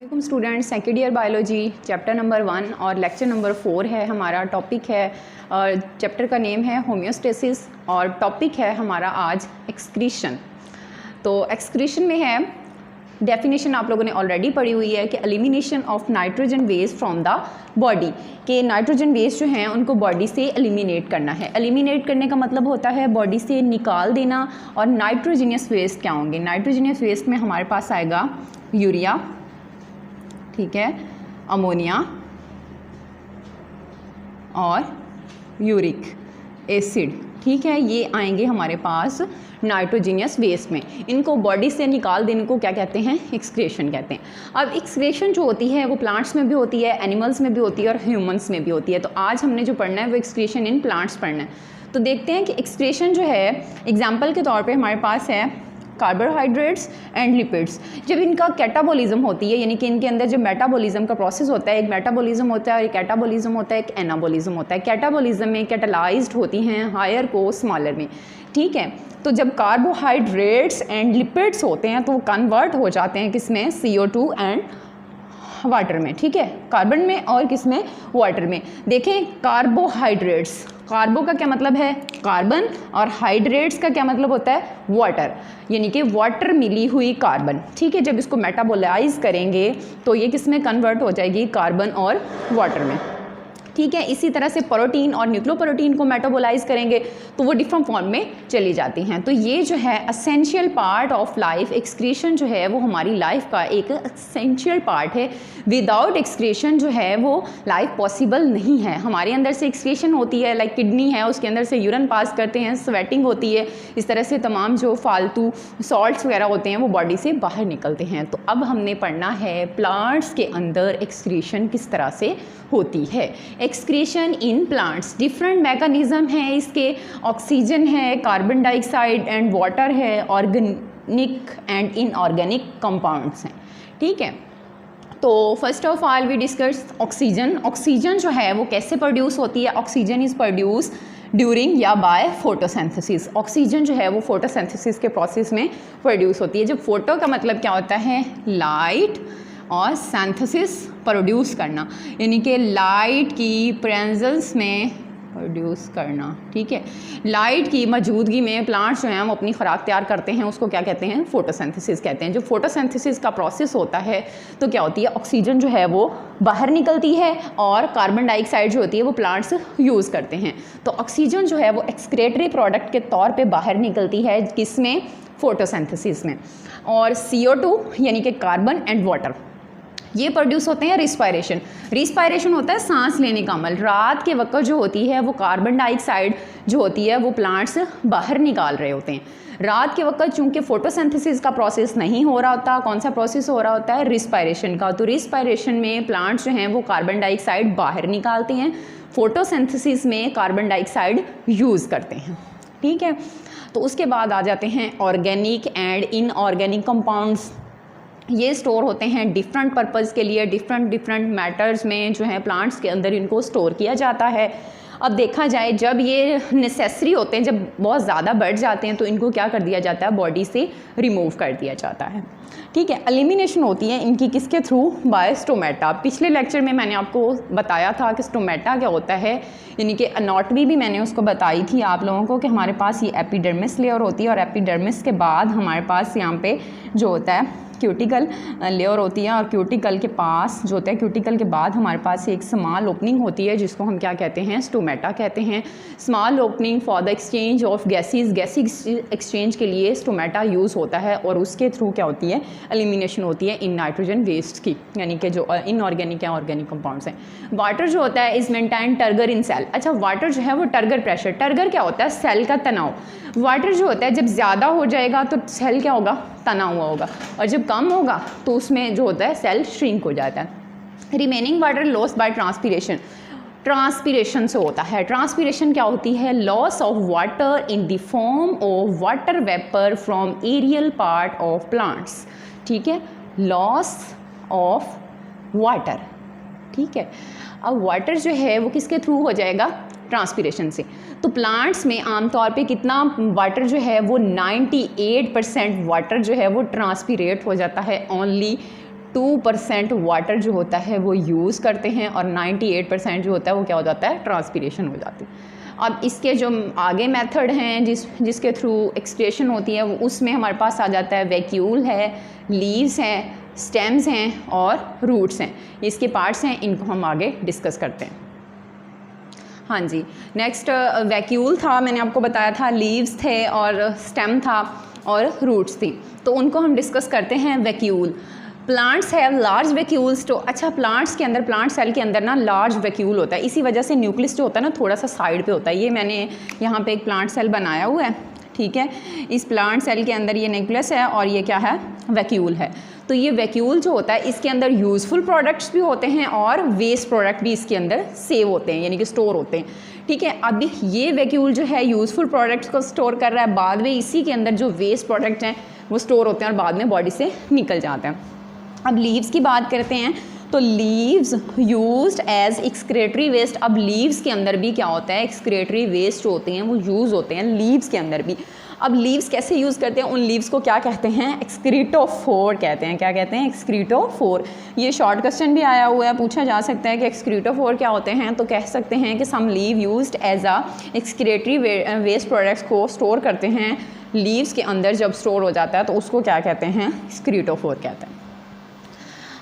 वालेकुम students, second year biology chapter number 1 और lecture number 4 है हमारा। टॉपिक है चैप्टर का नेम है होम्योस्टेसिस और टॉपिक है हमारा आज एक्सक्रीशन। तो एक्सक्रीशन में है डेफिनेशन आप लोगों ने ऑलरेडी पढ़ी हुई है कि elimination of nitrogen waste from the body, कि नाइट्रोजन वेस्ट जो हैं उनको बॉडी से एलिमिनेट करना है। एलिमिनेट करने का मतलब होता है बॉडी से निकाल देना। और नाइट्रोजीनियस वेस्ट क्या होंगे? नाइट्रोजीनियस वेस्ट में हमारे पास आएगा यूरिया, ठीक है, अमोनिया और यूरिक एसिड, ठीक है, ये आएंगे हमारे पास नाइट्रोजीनियस वेस्ट में। इनको बॉडी से निकाल देने को क्या कहते हैं? एक्सक्रीशन कहते हैं। अब एक्सक्रीशन जो होती है वो प्लांट्स में भी होती है, एनिमल्स में भी होती है और ह्यूमंस में भी होती है। तो आज हमने जो पढ़ना है वो एक्सक्रीशन इन प्लांट्स पढ़ना है। तो देखते हैं कि एक्सक्रीशन जो है एग्जाम्पल के तौर पर हमारे पास है कार्बोहाइड्रेट्स एंड लिपिड्स। जब इनका कैटाबॉलिज्म होती है, यानी कि इनके अंदर जब मेटाबॉलिज्म का प्रोसेस होता है, एक मेटाबॉलिज्म होता है और एक कैटाबॉलिज्म होता है, एक एनाबॉलिज्म होता है। कैटाबॉलिज्म में कैटालाइज्ड होती हैं हायर को स्मॉलर में, ठीक है। तो जब कार्बोहाइड्रेट्स एंड लिपिड्स होते हैं तो वो कन्वर्ट हो जाते हैं किसमें? CO2 एंड वाटर में, ठीक है, कार्बन में और किसमें? वाटर में। देखें कार्बोहाइड्रेट्स, कार्बो का क्या मतलब है? कार्बन, और हाइड्रेट्स का क्या मतलब होता है? वाटर, यानी कि वाटर मिली हुई कार्बन, ठीक है। जब इसको मेटाबोलाइज करेंगे तो ये किस में कन्वर्ट हो जाएगी? कार्बन और वाटर में, ठीक है। इसी तरह से प्रोटीन और न्यूक्लियोप्रोटीन को मेटाबोलाइज करेंगे तो वो डिफरेंट फॉर्म में चली जाती हैं। तो ये जो है essential part of life, excretion जो है वो हमारी लाइफ का एक एसेंशियल पार्ट है। विदाउट एक्सक्रीशन जो है वो लाइफ पॉसिबल नहीं है। हमारे अंदर से एक्सक्रीशन होती है, लाइक किडनी है, उसके अंदर से यूरिन पास करते हैं, स्वेटिंग होती है, इस तरह से तमाम जो फालतू सॉल्ट्स वगैरह होते हैं वो बॉडी से बाहर निकलते हैं। तो अब हमने पढ़ना है प्लांट्स के अंदर एक्सक्रीशन किस तरह से होती है। Excretion in plants different mechanism है इसके। ऑक्सीजन है, कार्बन डाइऑक्साइड एंड वाटर है, ऑर्गेनिक एंड इनऑर्गेनिक कंपाउंड्स हैं, ठीक है। तो first of all we discuss oxygen. Oxygen जो है वो कैसे प्रोड्यूस होती है? ऑक्सीजन इज प्रोड्यूस ड्यूरिंग या बाय फोटोसिंथेसिस। ऑक्सीजन जो है वो फोटोसिंथेसिस के प्रोसेस में प्रोड्यूस होती है। जब फोटो का मतलब क्या होता है? लाइट, और सिंथेसिस प्रोड्यूस करना, यानी कि लाइट की प्रेजेंस में प्रोड्यूस करना, ठीक है। लाइट की मौजूदगी में प्लांट्स जो हैं वो अपनी खुराक तैयार करते हैं, उसको क्या कहते हैं? फोटोसिंथेसिस कहते हैं। जो फोटोसिंथेसिस का प्रोसेस होता है तो क्या होती है? ऑक्सीजन जो है वो बाहर निकलती है और कार्बन डाइऑक्साइड जो होती है वो प्लांट्स यूज़ करते हैं। तो ऑक्सीजन जो है वो एक्सक्रेटरी प्रोडक्ट के तौर पर बाहर निकलती है, किसमें? फोटोसिंथेसिस में। और CO2 यानी कि कार्बन एंड वाटर ये प्रोड्यूस होते हैं रिस्पायरेशन। रिस्पायरेशन होता है सांस लेने का अमल। रात के वक्त जो होती है वो कार्बन डाइऑक्साइड जो होती है वो प्लांट्स बाहर निकाल रहे होते हैं। रात के वक्त चूंकि फोटोसिंथेसिस का प्रोसेस नहीं हो रहा होता, कौन सा प्रोसेस हो रहा होता है? रिस्पायरेशन का। तो रिस्पायरेशन में प्लांट्स जो हैं वो कार्बन डाइऑक्साइड बाहर निकालते हैं, फोटोसिंथेसिस में कार्बन डाइऑक्साइड यूज़ करते हैं, ठीक है। तो उसके बाद आ जाते हैं ऑर्गेनिक एंड इनऑर्गेनिक कंपाउंड्स। ये स्टोर होते हैं डिफरेंट पर्पज़ के लिए, डिफरेंट मैटर्स में जो है प्लांट्स के अंदर इनको स्टोर किया जाता है। अब देखा जाए जब ये नेसेसरी होते हैं, जब बहुत ज़्यादा बढ़ जाते हैं तो इनको क्या कर दिया जाता है? बॉडी से रिमूव कर दिया जाता है, ठीक है। एलिमिनेशन होती है इनकी किसके थ्रू? By stomata. पिछले लेक्चर में मैंने आपको बताया था कि स्टोमेटा क्या होता है, यानी कि एनाटॉमी भी मैंने उसको बताई थी आप लोगों को कि हमारे पास ये एपिडर्मिस लेयर होती है और एपिडर्मिस के बाद हमारे पास यहाँ पे जो होता है क्यूटिकल लेयर होती है, और क्यूटिकल के पास जो होता है, क्यूटिकल के बाद हमारे पास एक स्मॉल ओपनिंग होती है जिसको हम क्या कहते हैं? स्टोमेटा कहते हैं। Small opening for the exchange of gases, gaseous exchange के लिए स्टोमेटा यूज़ होता है और उसके थ्रू क्या होती है? एलिमिनेशन होती है इन नाइट्रोजन वेस्ट की, यानी कि जो इनऑर्गेनिक या ऑर्गेनिक कंपाउंड्स हैं। वाटर जो होता है is maintain turgor in cell. अच्छा, वाटर जो है वो टर्गर प्रेशर, टर्गर क्या होता है? सेल का तनाव। वाटर जो होता है जब ज़्यादा हो जाएगा तो सेल क्या होगा? तना हुआ होगा, और जब कम होगा तो उसमें जो होता है सेल श्रिंक हो जाता है। Remaining water loss by transpiration, transpiration से होता है। ट्रांसपीरेशन क्या होती है? Loss of water in the form of water vapour from aerial part of plants, ठीक है। लॉस ऑफ वाटर, ठीक है। अब वाटर जो है वो किसके थ्रू हो जाएगा? ट्रांसपीरेशन से। तो प्लांट्स में आमतौर पे कितना वाटर जो है वो 98% वाटर जो है वो ट्रांसपीरेट हो जाता है। ओनली 2% वाटर जो होता है वो यूज़ करते हैं और 98% जो होता है वो क्या हो जाता है, ट्रांसपीरेशन हो जाती है। अब इसके जो आगे मेथड हैं जिसके थ्रू एक्सक्रेशन होती है, वो उसमें हमारे पास आ जाता है वैक्यूल है, लीव्स हैं, स्टेम्स हैं और रूट्स हैं। इसके पार्ट्स हैं, इनको हम आगे डिस्कस करते हैं। हाँ जी, नेक्स्ट वैक्यूल था, मैंने आपको बताया था, लीव्स थे और स्टेम था और रूट्स थी, तो उनको हम डिस्कस करते हैं। Vacuole, plants have large vacuoles. तो अच्छा, प्लांट्स के अंदर, प्लांट सेल के अंदर ना लार्ज वैक्यूल होता है, इसी वजह से न्यूक्लियस जो होता है ना थोड़ा सा साइड पे होता है। ये मैंने यहाँ पे एक प्लांट सेल बनाया हुआ है, ठीक है। इस प्लांट सेल के अंदर ये न्यूक्लियस है और ये क्या है, वैक्यूल है। तो ये वैक्यूल जो होता है इसके अंदर यूज़फुल प्रोडक्ट्स भी होते हैं और वेस्ट प्रोडक्ट भी इसके अंदर सेव होते हैं, यानी कि स्टोर होते हैं, ठीक है। अब ये वैक्यूल जो है यूज़फुल प्रोडक्ट्स को स्टोर कर रहा है, बाद में इसी के अंदर जो वेस्ट प्रोडक्ट्स हैं वो स्टोर होते हैं और बाद में बॉडी से निकल जाते हैं। अब लीव्स की बात करते हैं, तो leaves used as excretory waste. अब लीव्स के अंदर भी क्या होता है, एक्सक्रेटरी वेस्ट जो होते हैं वो यूज़ होते हैं लीव्स के अंदर भी। अब लीव्स कैसे यूज़ करते हैं, उन लीव्स को क्या कहते हैं, एक्सक्रीटोफोर कहते हैं। क्या कहते हैं, एक्सक्रीटोफोर। ये शॉर्ट क्वेश्चन भी आया हुआ है, पूछा जा सकता है कि एक्सक्रीटोफोर क्या होते हैं, तो कह सकते हैं कि some leave used as a excretory waste products को स्टोर करते हैं लीव्स के अंदर। जब स्टोर हो जाता है तो उसको क्या कहते हैं, एक्सक्रीटोफोर कहते हैं।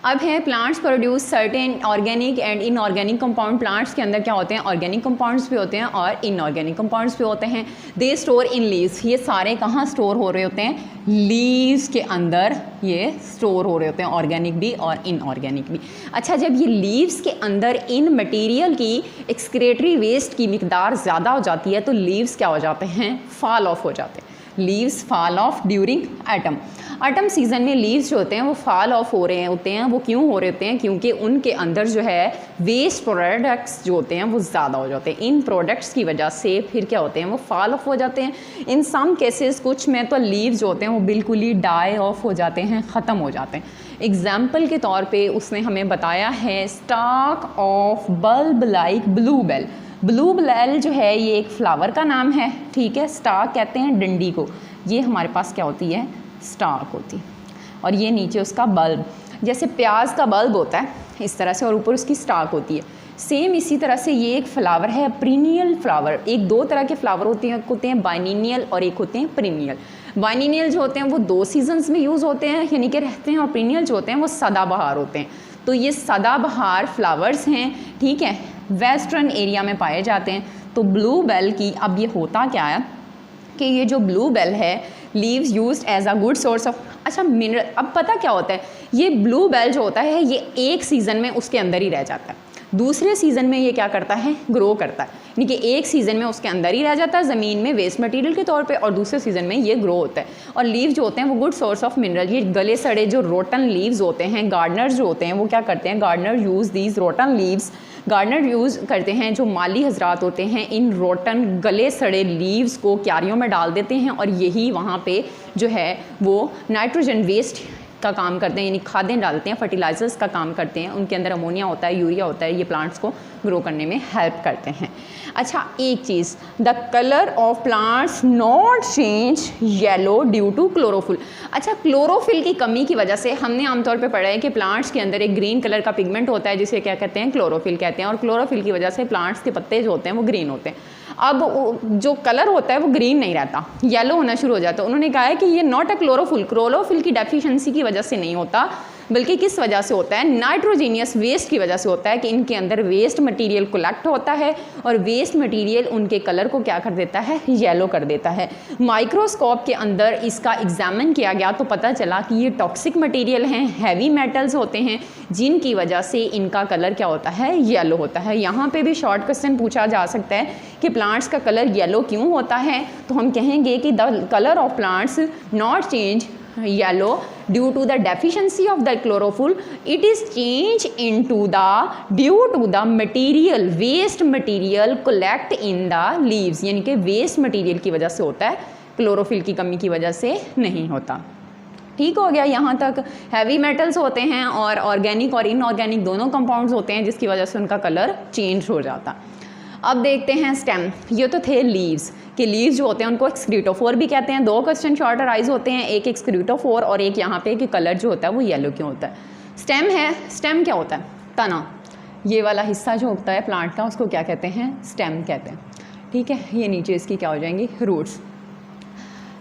अब है plants produce certain organic and inorganic compound. Plants के अंदर क्या होते हैं, ऑर्गेनिक कंपाउंड्स भी होते हैं और इनऑर्गेनिक कंपाउंड्स भी होते हैं। They store in leaves. ये सारे कहाँ स्टोर हो रहे होते हैं, लीव्स के अंदर ये स्टोर हो रहे होते हैं, ऑर्गेनिक भी और इनऑर्गेनिक भी। अच्छा, जब ये लीव्स के अंदर इन मटेरियल की एक्सक्रेटरी वेस्ट की मिकदार ज़्यादा हो जाती है तो लीव्स क्या हो जाते हैं, फॉल ऑफ हो जाते हैं। Leaves fall of during atom. Autumn season में लीव्स जो होते हैं वो फॉल ऑफ हो रहे होते हैं। वो क्यों हो रहे होते हैं, क्योंकि उनके अंदर जो है वेस्ट प्रोडक्ट्स जो होते हैं वो ज़्यादा हो जाते हैं। इन प्रोडक्ट्स की वजह से फिर क्या होते हैं, वो फॉल ऑफ हो जाते हैं। इन सम केसेस, कुछ में तो लीव्स जो होते हैं वो बिल्कुल ही डाई ऑफ हो जाते हैं, ख़त्म हो जाते हैं। एग्जाम्पल के तौर पे उसने हमें बताया है stock of bulb like Bluebell. Bluebell जो है ये एक फ्लावर का नाम है, ठीक है। स्टॉक कहते हैं डंडी को। ये हमारे पास क्या होती है, स्टॉक होती है, और ये नीचे उसका बल्ब, जैसे प्याज का बल्ब होता है इस तरह से, और ऊपर उसकी स्टॉक होती है। सेम इसी तरह से ये एक फ्लावर है, प्रीनियल फ्लावर। एक दो तरह के फ्लावर होते हैं बाइनिनियल और एक होते हैं प्रीनियल। बाइनिनियल जो होते हैं वो 2 सीजन्स में यूज़ होते हैं, यानी कि रहते हैं, और प्रीनियल जो होते हैं वो सदाबहार होते हैं। तो ये सदाबहार फ्लावर्स हैं, ठीक है, वेस्टर्न एरिया में पाए जाते हैं। तो ब्लूबेल की, अब ये होता क्या है कि ये जो ब्लूबेल है, leaves used as a good source of, अच्छा, मिनरल। अब पता क्या होता है, ये ब्लूबेल जो होता है ये एक सीज़न में उसके अंदर ही रह जाता है, दूसरे सीज़न में ये क्या करता है, ग्रो करता है। यानी कि एक सीज़न में उसके अंदर ही रह जाता है ज़मीन में वेस्ट मटेरियल के तौर पे, और दूसरे सीज़न में ये ग्रो होता है। और लीव जो होते हैं वो गुड सोर्स ऑफ मिनरल। ये गले सड़े जो रोटन लीव्स होते हैं, गार्डनर्स जो होते हैं वो क्या करते हैं, gardener use these rotten leaves. Gardener use करते हैं, जो माली हजरात होते हैं, इन रोटन गले सड़े लीव्स को क्यारियों में डाल देते हैं, और यही वहाँ पे जो है वो नाइट्रोजन वेस्ट का काम करते हैं, यानी खादें डालते हैं, फर्टिलाइजर्स का काम करते हैं। उनके अंदर अमोनिया होता है, यूरिया होता है, ये प्लांट्स को ग्रो करने में हेल्प करते हैं। अच्छा, एक चीज़, the colour of plants not change yellow due to chlorophyll. अच्छा, क्लोरोफिल की कमी की वजह से हमने आमतौर पे पढ़ा है कि प्लांट्स के अंदर एक ग्रीन कलर का पिगमेंट होता है जिसे क्या कहते हैं, क्लोरोफिल कहते हैं, और क्लोरोफिल की वजह से प्लांट्स के पत्ते जो होते हैं वो ग्रीन होते हैं। अब जो कलर होता है वो ग्रीन नहीं रहता, येलो होना शुरू हो जाता है। उन्होंने कहा है कि ये नॉट अ क्लोरोफिल की डेफिशिएंसी की वजह से नहीं होता, बल्कि किस वजह से होता है, नाइट्रोजीनियस वेस्ट की वजह से होता है, कि इनके अंदर वेस्ट मटेरियल कलेक्ट होता है और वेस्ट मटेरियल उनके कलर को क्या कर देता है, येलो कर देता है। माइक्रोस्कोप के अंदर इसका एग्जामिन किया गया तो पता चला कि ये टॉक्सिक मटेरियल हैं, हैवी मेटल्स होते हैं, जिनकी वजह से इनका कलर क्या होता है, येलो होता है। यहाँ पे भी शॉर्ट क्वेश्चन पूछा जा सकता है कि प्लांट्स का कलर येलो क्यों होता है, तो हम कहेंगे कि the colour of plants not change yellow due to the deficiency of the chlorophyll, it is changed into the due to the material waste material collect in the leaves, यानी कि waste material की वजह से होता है, chlorophyll की कमी की वजह से नहीं होता। ठीक हो गया, यहाँ तक। हैवी मेटल्स होते हैं और ऑर्गेनिक और इनऑर्गेनिक दोनों कंपाउंड्स होते हैं जिसकी वजह से उनका कलर चेंज हो जाता। अब देखते हैं स्टेम। ये तो थे लीव्स, कि लीव्स जो होते हैं उनको एक्सक्रीटोफोर भी कहते हैं। 2 क्वेश्चन शॉर्ट अराइज होते हैं, एक एक्सक्रीटोफोर और एक यहाँ पे कि कलर जो होता है वो येलो क्यों होता है। स्टेम है, स्टेम क्या होता है? तना। ये वाला हिस्सा जो होता है प्लांट का उसको क्या कहते हैं? स्टेम कहते हैं, ठीक है। ये नीचे इसकी क्या हो जाएंगी? रूट्स।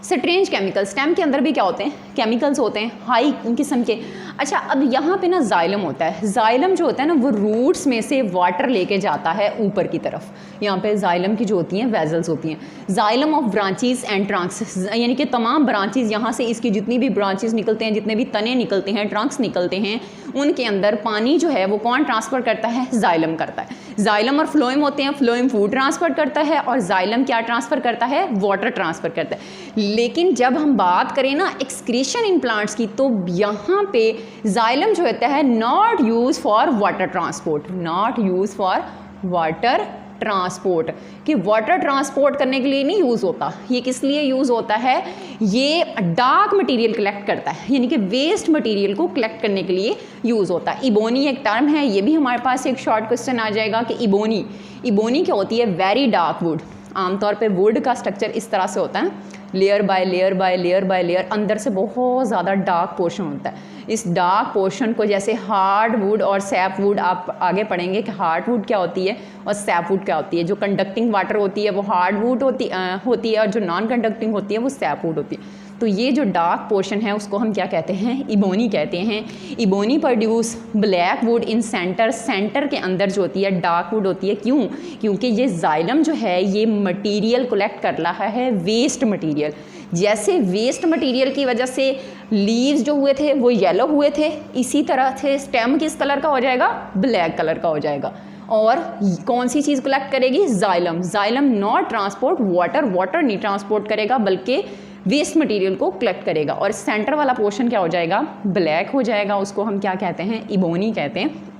स्ट्रेंज केमिकल, स्टेम के अंदर भी क्या होते हैं? केमिकल्स होते हैं हाई किस्म के। अच्छा, अब यहाँ पे ना जाइलम होता है। जाइलम जो होता है ना वो रूट्स में से वाटर लेके जाता है ऊपर की तरफ। यहाँ पे जाइलम की जो होती हैं वेजल्स होती हैं। Xylem of branches and Trunks, यानी कि तमाम ब्रांचेस, यहाँ से इसकी जितनी भी ब्रांचेस निकलते हैं, जितने भी तने निकलते हैं, ट्रंक्स निकलते हैं, उनके अंदर पानी जो है वो कौन ट्रांसफ़र करता है? जाइलम करता है। जाइलम और फ्लोएम होते हैं, फ्लोएम फूड ट्रांसफ़र करता है और जाइलम क्या ट्रांसफ़र करता है? वाटर ट्रांसफ़र करता है। लेकिन जब हम बात करें ना एक्सक्रीशन इन प्लांट्स की, तो यहाँ पे जाइलम जो होता है not use for water transport, not use for water transport, कि वाटर ट्रांसपोर्ट करने के लिए नहीं यूज़ होता। ये किस लिए यूज़ होता है? ये डार्क मटेरियल कलेक्ट करता है, यानी कि वेस्ट मटेरियल को कलेक्ट करने के लिए यूज़ होता है। इबोनी एक टर्म है, ये भी हमारे पास एक शॉर्ट क्वेश्चन आ जाएगा कि इबोनी, इबोनी क्या होती है? Very dark would. आमतौर पे वुड का स्ट्रक्चर इस तरह से होता है, layer by layer by layer by layer, अंदर से बहुत ज़्यादा डार्क पोर्शन होता है। इस डार्क पोर्शन को जैसे हार्ड वुड और सैप वुड, आप आगे पढ़ेंगे कि हार्ड वुड क्या होती है और सैप वुड क्या होती है। जो कंडक्टिंग वाटर होती है वो हार्ड वुड होती है और जो नॉन कंडक्टिंग होती है वो सैप वुड होती है। तो ये जो डार्क पोर्शन है उसको हम क्या कहते हैं? इबोनी कहते हैं। Ebony produce black would in centre, centre के अंदर जो होती है डार्क वुड होती है। क्यों? क्योंकि ये जाइलम जो है ये मटेरियल कलेक्ट कर रहा है, वेस्ट मटेरियल। जैसे वेस्ट मटेरियल की वजह से लीव्स जो हुए थे वो येलो हुए थे, इसी तरह से स्टेम किस कलर का हो जाएगा? ब्लैक कलर का हो जाएगा। और कौन सी चीज़ कलेक्ट करेगी? Xylem. Xylem not transport water, water नहीं ट्रांसपोर्ट करेगा बल्कि वेस्ट मटेरियल को कलेक्ट करेगा। और सेंटर वाला पोर्शन क्या हो जाएगा? ब्लैक हो जाएगा। उसको हम क्या कहते हैं? इबोनी कहते हैं।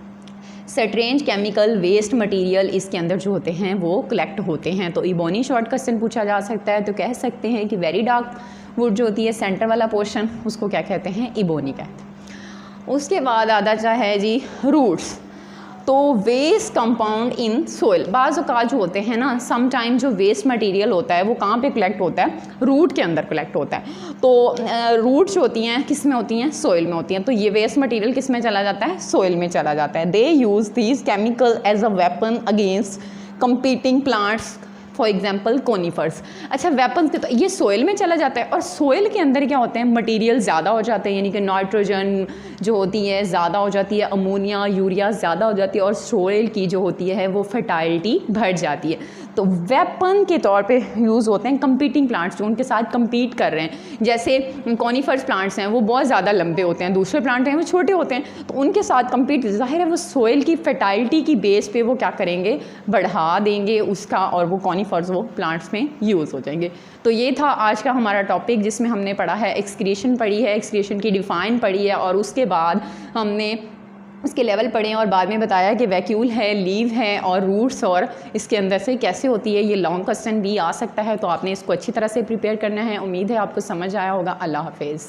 स्ट्रेंज केमिकल वेस्ट मटेरियल इसके अंदर जो होते हैं वो कलेक्ट होते हैं। तो इबोनी शॉर्ट क्वेश्चन पूछा जा सकता है, तो कह सकते हैं कि वेरी डार्क वुड जो होती है सेंटर वाला पोर्शन, उसको क्या कहते हैं? इबोनी कहते हैं। उसके बाद आता है जी रूट्स। तो वेस्ट कंपाउंड इन सोइल, बाज़ औक़ात जो होते हैं ना, सम टाइम जो वेस्ट मटेरियल होता है वो कहाँ पे कलेक्ट होता है? रूट के अंदर कलेक्ट होता है। तो रूट्स होती हैं किस में होती हैं? सोइल में होती हैं। तो ये वेस्ट मटेरियल किस में चला जाता है? सोइल में चला जाता है। They use these chemical as a weapon against competing plants, for example conifers. अच्छा, वेपन्स के तो ये सोइल में चला जाता है और सोइल के अंदर क्या होते हैं? मटेरियल ज़्यादा हो जाते हैं, यानी कि नाइट्रोजन जो होती है ज़्यादा हो जाती है, अमोनिया यूरिया ज़्यादा हो जाती है और सोइल की जो होती है वो फर्टाइलिटी बढ़ जाती है। तो वेपन के तौर पे यूज़ होते हैं कंपीटिंग प्लांट्स जो उनके साथ compete कर रहे हैं। जैसे कॉनीफर्स प्लांट्स हैं वो बहुत ज़्यादा लंबे होते हैं, दूसरे प्लांट हैं वो छोटे होते हैं, तो उनके साथ compete, ज़ाहिर है वो सोइल की फर्टाइलिटी की बेस पे वो क्या करेंगे? बढ़ा देंगे उसका, और वो कॉनीफर्स वो प्लांट्स में यूज़ हो जाएंगे। तो ये था आज का हमारा टॉपिक जिसमें हमने पढ़ा है एक्सक्रीशन पढ़ी है, एक्सक्रीशन की डिफ़ाइन पढ़ी है, और उसके बाद हमने उसके लेवल पढ़े हैं और बाद में बताया कि वैक्यूल है, लीव है और रूट्स, और इसके अंदर से कैसे होती है। ये लॉन्ग क्वेश्चन भी आ सकता है, तो आपने इसको अच्छी तरह से प्रिपेयर करना है। उम्मीद है आपको समझ आया होगा। अल्लाह हाफिज़।